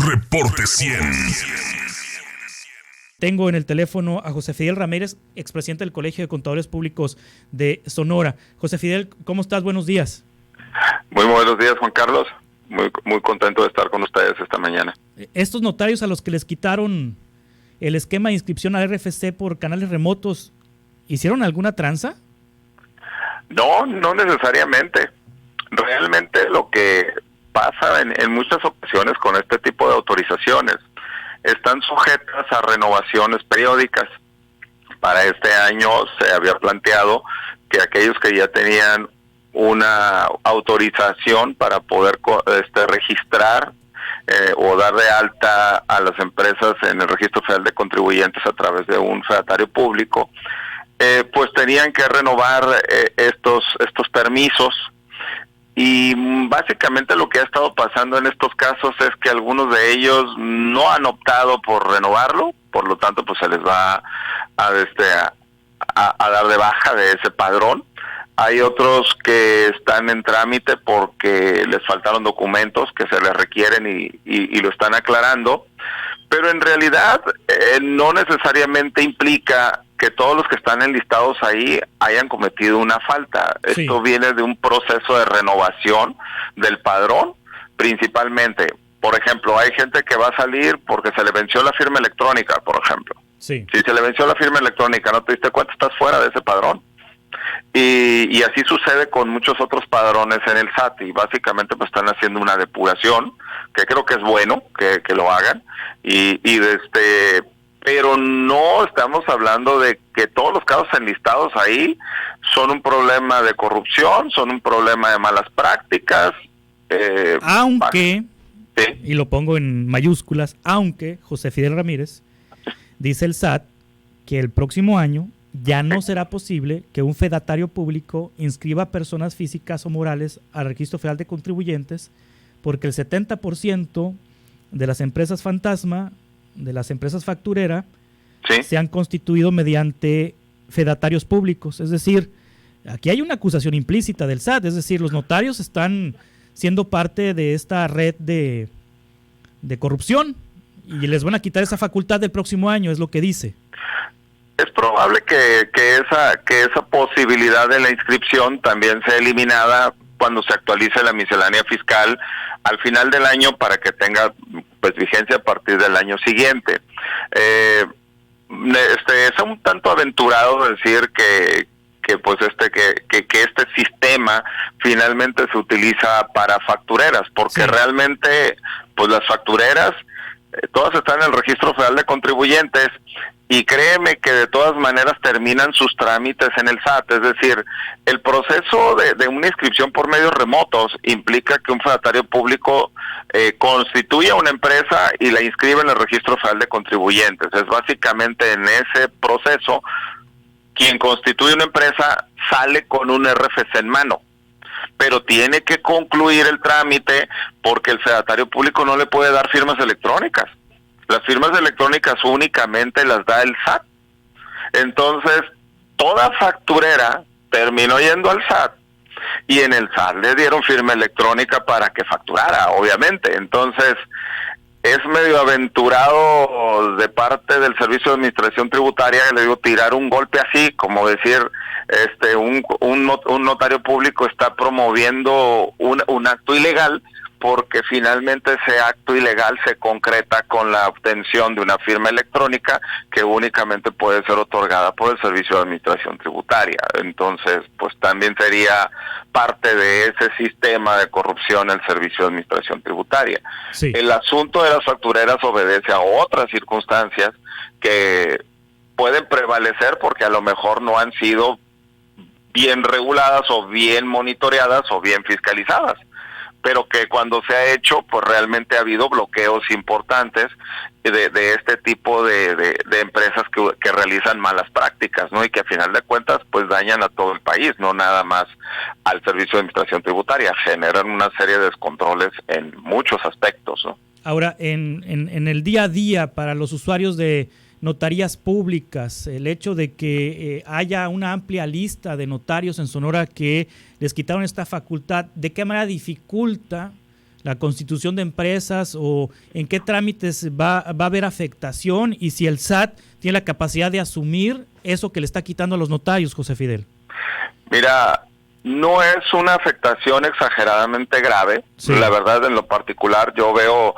Reporte 100. Tengo en el teléfono a José Fidel Ramírez, expresidente del Colegio de Contadores Públicos de Sonora. José Fidel, ¿cómo estás? Buenos días. Muy buenos días, Juan Carlos. Muy contento de estar con ustedes esta mañana. Estos notarios a los que les quitaron el esquema de inscripción al RFC por canales remotos, ¿hicieron alguna tranza? No necesariamente. Realmente lo que pasa en muchas ocasiones con este tipo de autorizaciones están sujetas a renovaciones periódicas. Para este año se había planteado que aquellos que ya tenían una autorización para poder registrar o dar de alta a las empresas en el Registro Federal de Contribuyentes a través de un fedatario público, pues tenían que renovar estos permisos. Y básicamente lo que ha estado pasando en estos casos es que algunos de ellos no han optado por renovarlo, por lo tanto pues se les va a dar de baja de ese padrón. Hay otros que están en trámite porque les faltaron documentos que se les requieren y lo están aclarando, pero en realidad no necesariamente implica que todos los que están enlistados ahí hayan cometido una falta. Sí. Esto viene de un proceso de renovación del padrón, principalmente. Por ejemplo, hay gente que va a salir porque se le venció la firma electrónica, por ejemplo. Sí. Si se le venció la firma electrónica, no te diste cuenta, estás fuera de ese padrón. Y así sucede con muchos otros padrones en el SAT, y básicamente pues están haciendo una depuración, que creo que es bueno que lo hagan, pero no estamos hablando de que todos los casos enlistados ahí son un problema de corrupción, son un problema de malas prácticas. Aunque, ¿sí? Y lo pongo en mayúsculas, aunque José Fidel Ramírez dice el SAT que el próximo año ya no será posible que un fedatario público inscriba personas físicas o morales al Registro Federal de Contribuyentes, porque el 70% de las empresas fantasma, de las empresas facturera, ¿sí?, se han constituido mediante fedatarios públicos. Es decir, aquí hay una acusación implícita del SAT, es decir, los notarios están siendo parte de esta red de corrupción y les van a quitar esa facultad del próximo año, es lo que dice. Es probable que esa posibilidad de la inscripción también sea eliminada cuando se actualice la miscelánea fiscal al final del año, para que tenga pues vigencia a partir del año siguiente. Es un tanto aventurado decir que este sistema finalmente se utiliza para factureras, porque sí, realmente pues las factureras todas están en el Registro Federal de Contribuyentes, y créeme que de todas maneras terminan sus trámites en el SAT. Es decir, el proceso de una inscripción por medios remotos implica que un fedatario público constituya una empresa y la inscribe en el Registro Federal de Contribuyentes. Es básicamente en ese proceso, quien constituye una empresa sale con un RFC en mano, pero tiene que concluir el trámite porque el fedatario público no le puede dar firmas electrónicas. Las firmas electrónicas únicamente las da el SAT. Entonces, toda facturera terminó yendo al SAT, y en el SAT le dieron firma electrónica para que facturara, obviamente. Entonces, es medio aventurado de parte del Servicio de Administración Tributaria, le digo, tirar un golpe así, como decir, un notario público está promoviendo un acto ilegal, porque finalmente ese acto ilegal se concreta con la obtención de una firma electrónica que únicamente puede ser otorgada por el Servicio de Administración Tributaria. Entonces, pues también sería parte de ese sistema de corrupción el Servicio de Administración Tributaria. Sí. El asunto de las factureras obedece a otras circunstancias que pueden prevalecer porque a lo mejor no han sido bien reguladas o bien monitoreadas o bien fiscalizadas, pero que cuando se ha hecho, pues realmente ha habido bloqueos importantes de este tipo de empresas que realizan malas prácticas, ¿no? Y que a final de cuentas, pues dañan a todo el país, no nada más al Servicio de Administración Tributaria, generan una serie de descontroles en muchos aspectos, ¿no? Ahora, en el día a día, para los usuarios de notarías públicas, el hecho de que haya una amplia lista de notarios en Sonora que les quitaron esta facultad, ¿de qué manera dificulta la constitución de empresas o en qué trámites va a haber afectación y si el SAT tiene la capacidad de asumir eso que le está quitando a los notarios, José Fidel. Mira, no es una afectación exageradamente grave. Sí. La verdad, en lo particular, yo veo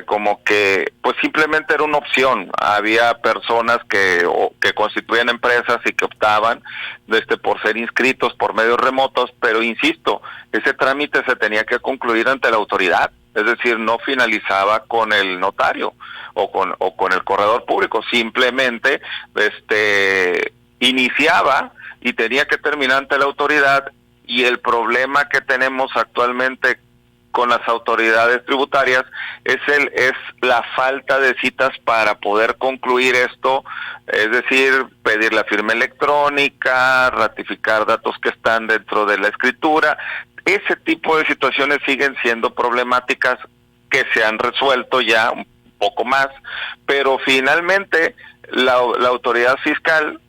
como que pues simplemente era una opción. Había personas que constituían empresas y que optaban por ser inscritos por medios remotos, pero insisto, ese trámite se tenía que concluir ante la autoridad. Es decir, no finalizaba con el notario o con el corredor público, simplemente iniciaba y tenía que terminar ante la autoridad. Y el problema que tenemos actualmente con las autoridades tributarias es la falta de citas para poder concluir esto, es decir, pedir la firma electrónica, ratificar datos que están dentro de la escritura. Ese tipo de situaciones siguen siendo problemáticas que se han resuelto ya un poco más, pero finalmente la autoridad fiscal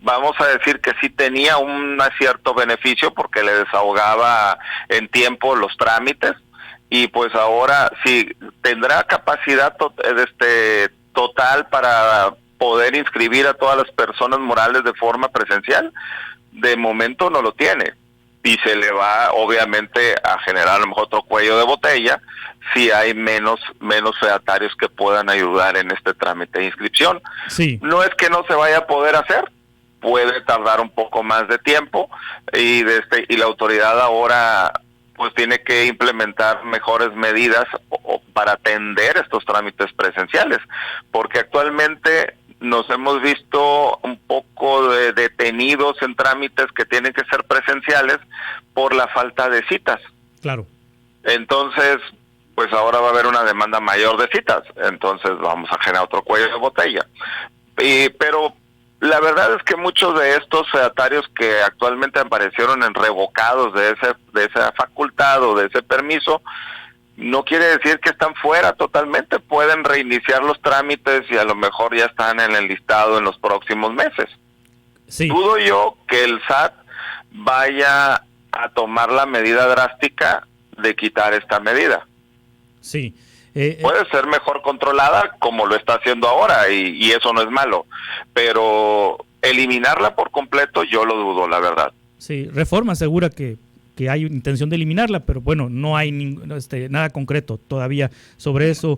vamos a decir que sí tenía un cierto beneficio porque le desahogaba en tiempo los trámites, y pues ahora sí tendrá capacidad total para poder inscribir a todas las personas morales de forma presencial. De momento no lo tiene y se le va obviamente a generar a lo mejor otro cuello de botella si hay menos fedatarios que puedan ayudar en este trámite de inscripción. Sí. No es que no se vaya a poder hacer, puede tardar un poco más de tiempo y la autoridad ahora pues tiene que implementar mejores medidas para atender estos trámites presenciales, porque actualmente nos hemos visto un poco detenidos en trámites que tienen que ser presenciales por la falta de citas. Claro. Entonces, pues ahora va a haber una demanda mayor de citas, entonces vamos a generar otro cuello de botella. Pero la verdad es que muchos de estos fedatarios que actualmente aparecieron en revocados de esa facultad o de ese permiso, no quiere decir que están fuera totalmente, pueden reiniciar los trámites y a lo mejor ya están en el listado en los próximos meses. Sí. Dudo yo que el SAT vaya a tomar la medida drástica de quitar esta medida. Sí. Puede ser mejor controlada como lo está haciendo ahora y eso no es malo, pero eliminarla por completo yo lo dudo, la verdad. Sí, Reforma asegura que hay intención de eliminarla, pero bueno, no hay nada concreto todavía sobre eso,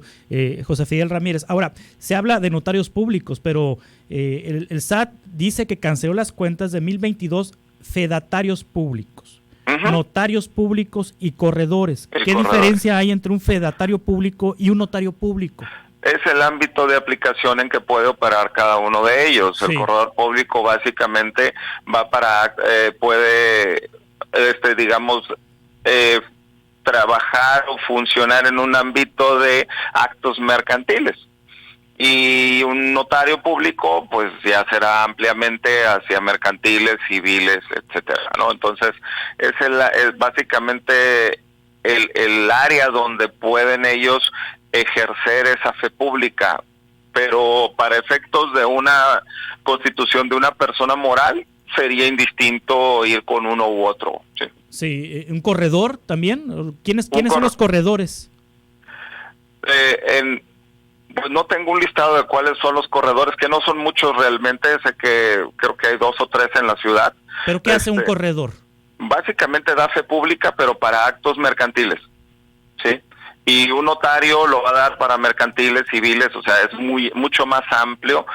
José Fidel Ramírez. Ahora, se habla de notarios públicos, pero el SAT dice que canceló las cuentas de 1022 fedatarios públicos. Uh-huh. Notarios públicos y corredores. ¿Qué diferencia hay entre un fedatario público y un notario público? Es el ámbito de aplicación en que puede operar cada uno de ellos. Sí. El corredor público básicamente va puede trabajar o funcionar en un ámbito de actos mercantiles. Y un notario público pues ya será ampliamente hacia mercantiles, civiles, etcétera, ¿no? Entonces es básicamente el área donde pueden ellos ejercer esa fe pública, pero para efectos de una constitución de una persona moral sería indistinto ir con uno u otro. Sí, sí. ¿Un corredor también? ¿Quiénes son los corredores? Pues no tengo un listado de cuáles son los corredores, que no son muchos realmente, sé que creo que hay 2 o 3 en la ciudad. ¿Pero qué hace un corredor? Básicamente da fe pública, pero para actos mercantiles, ¿sí? Y un notario lo va a dar para mercantiles, civiles, o sea, es mucho más amplio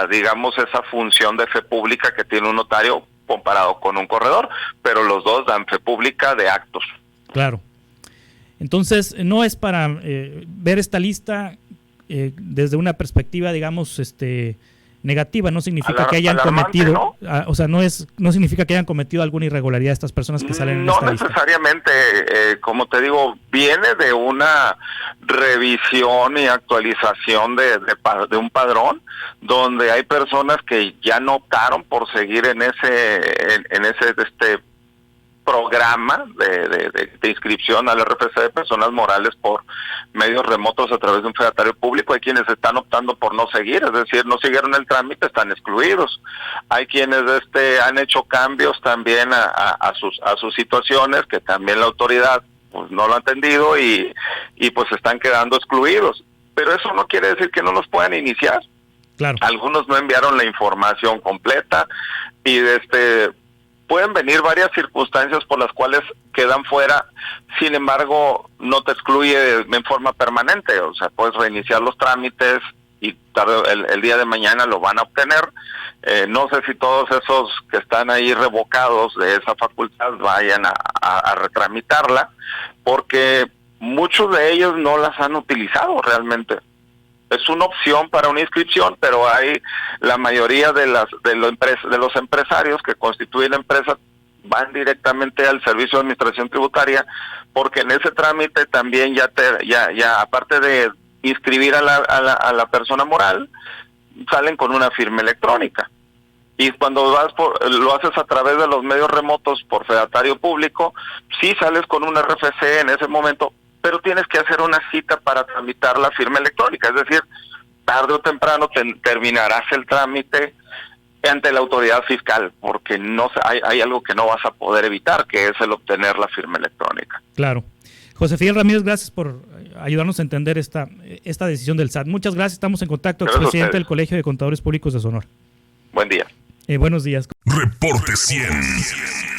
digamos, esa función de fe pública que tiene un notario comparado con un corredor, pero los dos dan fe pública de actos. Claro. Entonces, no es para ver esta lista desde una perspectiva, digamos, negativa. No significa que hayan cometido, ¿no? O sea, no significa que hayan cometido alguna irregularidad estas personas que salen en esta lista. No necesariamente, como te digo, viene de una revisión y actualización de un padrón donde hay personas que ya no optaron por seguir en ese programa de inscripción al RFC de personas morales por medios remotos a través de un fedatario público. Hay quienes están optando por no seguir, es decir, no siguieron el trámite, están excluidos. Hay quienes han hecho cambios también a sus situaciones, que también la autoridad pues no lo ha entendido y pues están quedando excluidos. Pero eso no quiere decir que no los puedan iniciar. Claro. Algunos no enviaron la información completa y pueden venir varias circunstancias por las cuales quedan fuera. Sin embargo, no te excluye en forma permanente. O sea, puedes reiniciar los trámites y el día de mañana lo van a obtener. No sé si todos esos que están ahí revocados de esa facultad vayan a retramitarla, porque muchos de ellos no las han utilizado realmente. Es una opción para una inscripción, pero hay la mayoría de los empresarios que constituyen empresas van directamente al Servicio de Administración Tributaria, porque en ese trámite también ya aparte de inscribir a la persona moral, salen con una firma electrónica. Y cuando lo haces a través de los medios remotos por fedatario público, sí sales con un RFC en ese momento, pero tienes que hacer una cita para tramitar la firma electrónica, es decir, tarde o temprano terminarás el trámite ante la autoridad fiscal, porque hay algo que no vas a poder evitar, que es el obtener la firma electrónica. Claro. José Fidel Ramírez, gracias por ayudarnos a entender esta decisión del SAT. Muchas gracias, estamos en contacto, expresidente del Colegio de Contadores Públicos de Sonora. Buen día. Buenos días. Reporte 100.